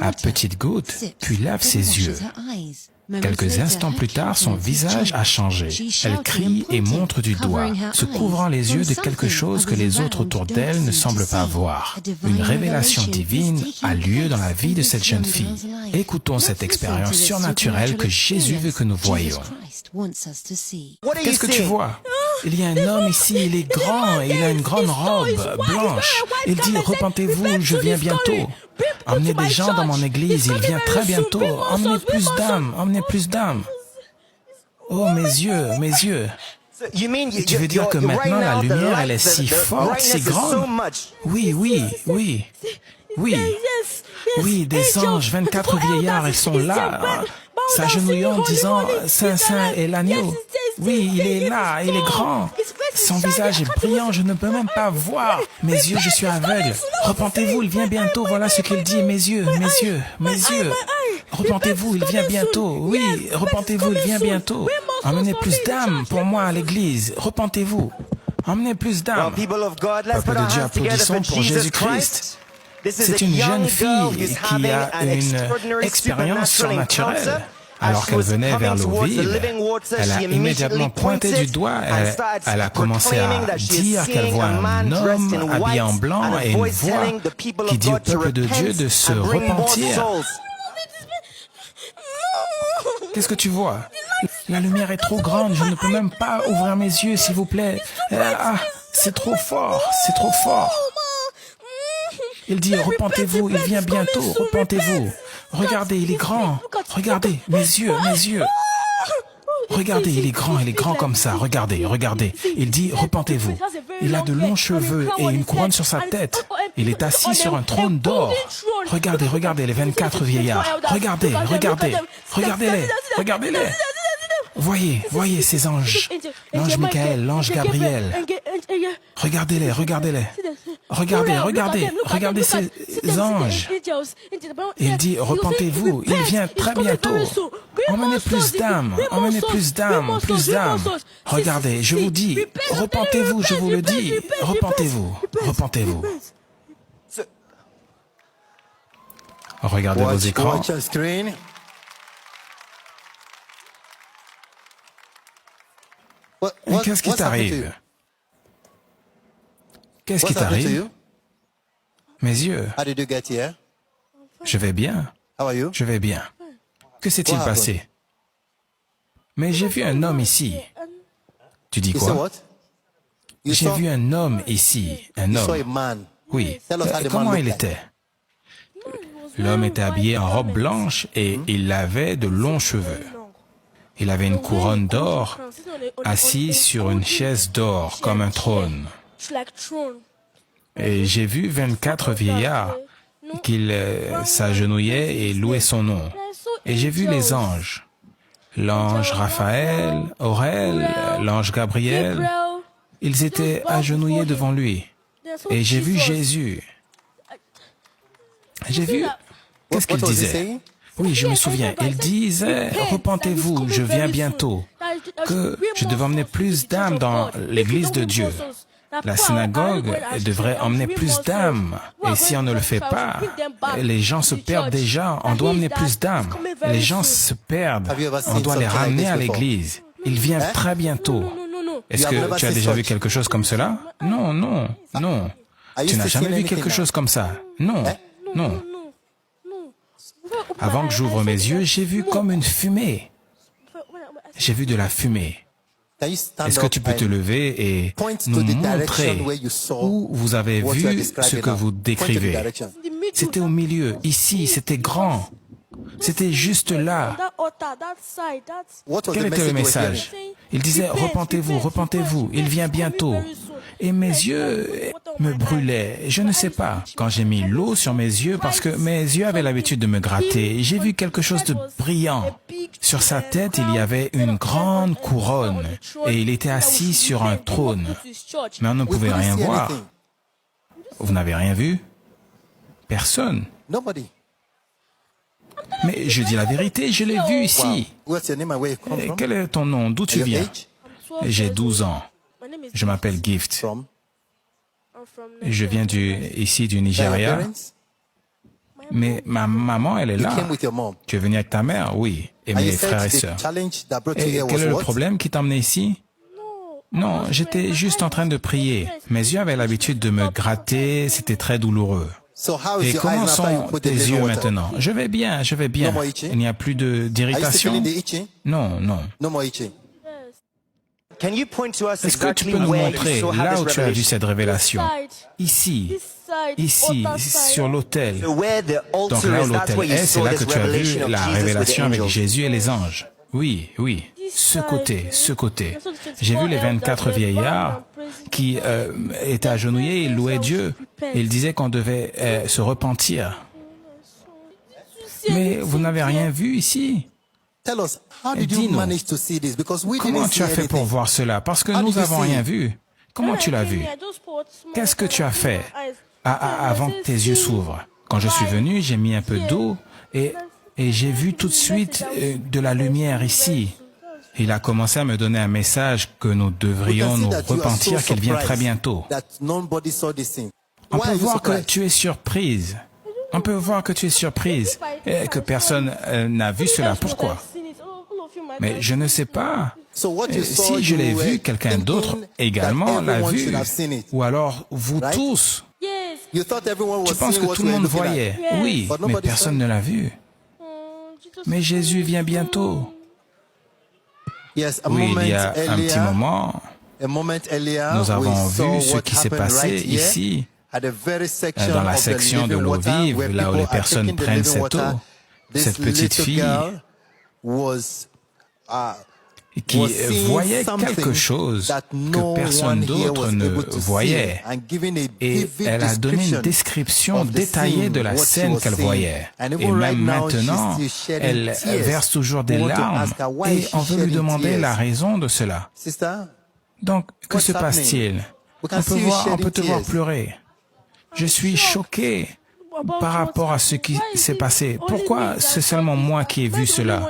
à petites gouttes, puis lave ses yeux. Quelques instants plus tard, son visage a changé. Elle crie et montre du doigt, se couvrant les yeux de quelque chose que les autres autour d'elle ne semblent pas voir. Une révélation divine a lieu dans la vie de cette jeune fille. Écoutons cette expérience surnaturelle que Jésus veut que nous voyions. Qu'est-ce que tu vois? Il y a un homme ici, il est grand et il a une grande robe blanche. Il dit, repentez-vous, je viens bientôt. Emmenez des gens dans mon église, il vient très bientôt. Emmenez plus d'âmes, emmenez plus d'âmes. Oh, mes yeux, mes yeux. Tu veux dire que maintenant la lumière, elle est si forte, si grande? Oui, oui, oui. Oui, oui, des anges, 24 vieillards, ils sont là, s'agenouillant, disant, Saint, Saint est l'agneau. Oui, il est là, il est grand. Son visage est brillant, je ne peux même pas voir. Mes yeux, je suis aveugle. Repentez-vous, il vient bientôt, voilà ce qu'il dit, mes yeux, mes yeux, mes yeux. Repentez-vous, il vient bientôt. Oui, repentez-vous, il vient bientôt. Emmenez plus d'âmes pour moi à l'église. Repentez-vous. Emmenez plus d'âmes. Peuple de Dieu, applaudissons pour Jésus-Christ. C'est une jeune fille qui a une expérience surnaturelle. Alors qu'elle venait vers l'eau vive, elle a immédiatement pointé du doigt, elle a commencé à dire qu'elle voit un homme habillé en blanc et une voix qui dit au peuple de Dieu de se repentir. Qu'est-ce que tu vois? La lumière est trop grande, je ne peux même pas ouvrir mes yeux, s'il vous plaît. Ah, c'est trop fort, c'est trop fort. Il dit, repentez-vous, il vient bientôt, repentez-vous. Regardez, il est grand. Regardez, mes yeux, mes yeux. Regardez, il est grand comme ça. Regardez, regardez. Il dit, repentez-vous. Il a de longs cheveux et une couronne sur sa tête. Il est assis sur un trône d'or. Regardez, regardez les 24 vieillards. Regardez, regardez. Regardez-les, regardez-les. Voyez, voyez ces anges. L'ange Michael, l'ange Gabriel. Regardez-les, regardez-les. Regardez, regardez, regardez ces anges. Il dit, repentez-vous, il vient très bientôt. Emmenez plus d'âmes, emmenez plus d'âmes, plus d'âmes. Regardez, je vous dis, repentez-vous, je vous le dis. Repentez-vous, repentez-vous. Regardez vos écrans. Qu'est-ce qui t'arrive? Qu'est-ce qui t'arrive? Mes yeux. Je vais bien. Je vais bien. Que s'est-il passé? Mais j'ai vu un homme ici. Tu dis quoi? J'ai vu un homme ici. Un homme. Oui. Comment il était? L'homme était habillé en robe blanche et il avait de longs cheveux. Il avait une couronne d'or, assis sur une chaise d'or comme un trône. Et j'ai vu 24 vieillards qui s'agenouillaient et louaient son nom. Et j'ai vu les anges. L'ange Raphaël, Aurel, l'ange Gabriel. Ils étaient agenouillés devant lui. Et j'ai vu Jésus. J'ai vu... Qu'est-ce qu'il disait? Oui, je me souviens. Il disait, repentez-vous, je viens bientôt. Que je devais emmener plus d'âmes dans l'église de Dieu. La synagogue devrait emmener plus d'âmes. Et si on ne le fait pas, les gens se perdent déjà. On doit emmener plus d'âmes. Les gens se perdent. On doit les ramener à l'église. Il vient très bientôt. Est-ce que tu as déjà vu quelque chose comme cela? Non, non, non. Tu n'as jamais vu quelque chose comme ça? Non, non. Avant que j'ouvre mes yeux, j'ai vu comme une fumée. J'ai vu de la fumée. Est-ce que tu peux te lever et nous montrer où vous avez vu ce que vous décrivez? C'était au milieu, ici, c'était grand. C'était juste là. Quel était le message? Il disait, repentez-vous, repentez-vous, il vient bientôt. Et mes yeux me brûlaient, je ne sais pas. Quand j'ai mis l'eau sur mes yeux, parce que mes yeux avaient l'habitude de me gratter, j'ai vu quelque chose de brillant. Sur sa tête, il y avait une grande couronne, et il était assis sur un trône. Mais on ne pouvait rien voir. Vous n'avez rien vu? Personne. Mais je dis la vérité, je l'ai vu ici. Et quel est ton nom? D'où tu viens? J'ai 12 ans. Je m'appelle Gift. Je viens ici du Nigeria. Mais ma maman, elle est là. Tu es venu avec ta mère? Oui. Et mes frères et sœurs. Et quel est le problème qui t'a emmené ici? Non, j'étais juste en train de prier. Mes yeux avaient l'habitude de me gratter, c'était très douloureux. Et comment sont tes yeux maintenant? Je vais bien, je vais bien. Il n'y a plus d'irritation? Non, non. Est-ce que tu peux nous montrer là où tu as vu cette révélation? Ici, ici, sur l'autel. Donc là où l'autel est, c'est là que tu as vu la révélation avec Jésus et les anges. Oui, oui. Ce côté, ce côté. J'ai vu les 24 vieillards qui étaient agenouillés, ils louaient Dieu. Ils disaient qu'on devait se repentir. Mais vous n'avez rien vu ici? Dis-nous, comment tu as fait pour voir cela? Parce que nous n'avons rien vu. Comment tu l'as vu? Qu'est-ce que tu as fait avant que tes yeux s'ouvrent? Quand je suis venu, j'ai mis un peu d'eau et j'ai vu tout de suite de la lumière ici. Il a commencé à me donner un message que nous devrions nous repentir, qu'il vient très bientôt. On peut voir que tu es surprise. On peut voir que tu es surprise et que personne n'a vu cela. Pourquoi? Mais je ne sais pas. Si je l'ai vu, quelqu'un d'autre également l'a vu. Ou alors vous tous. Tu penses que tout le monde voyait? Oui, mais personne ne l'a vu. Mais Jésus vient bientôt. Oui, il y a un petit moment, nous avons vu ce qui s'est passé ici, dans la section de l'eau vive, là où les personnes prennent cette eau. Cette petite fille qui voyait quelque chose que personne d'autre ne voyait. Et elle a donné une description détaillée de la scène qu'elle voyait. Et même maintenant, elle verse toujours des larmes et on veut lui demander la raison de cela. Donc, que se passe-t-il? On peut te voir pleurer. Je suis choqué par rapport à ce qui s'est passé. Pourquoi c'est seulement moi qui ai vu cela?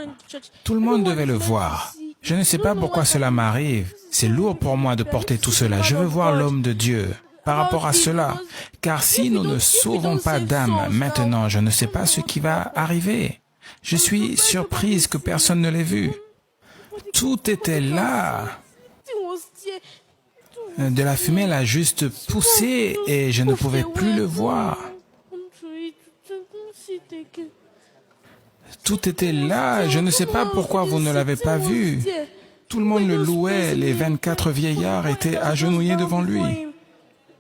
Tout le monde devait le voir. Je ne sais pas pourquoi cela m'arrive. C'est lourd pour moi de porter tout cela. Je veux voir l'homme de Dieu par rapport à cela. Car si nous ne sauvons pas d'âme maintenant, je ne sais pas ce qui va arriver. Je suis surprise que personne ne l'ait vu. Tout était là. De la fumée l'a juste poussé et je ne pouvais plus le voir. Tout était là. Je ne sais pas pourquoi vous ne l'avez pas vu. Tout le monde le louait. Les 24 vieillards étaient agenouillés devant lui.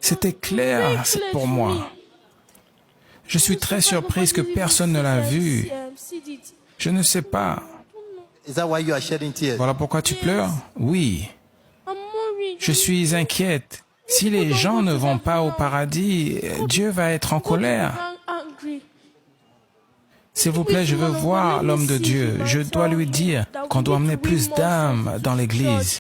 C'était clair pour moi. Je suis très surprise que personne ne l'a vu. Je ne sais pas. Voilà pourquoi tu pleures? Oui. Je suis inquiète. Si les gens ne vont pas au paradis, Dieu va être en colère. S'il vous plaît, je veux voir l'homme de Dieu. Je dois lui dire qu'on doit emmener plus d'âmes dans l'église.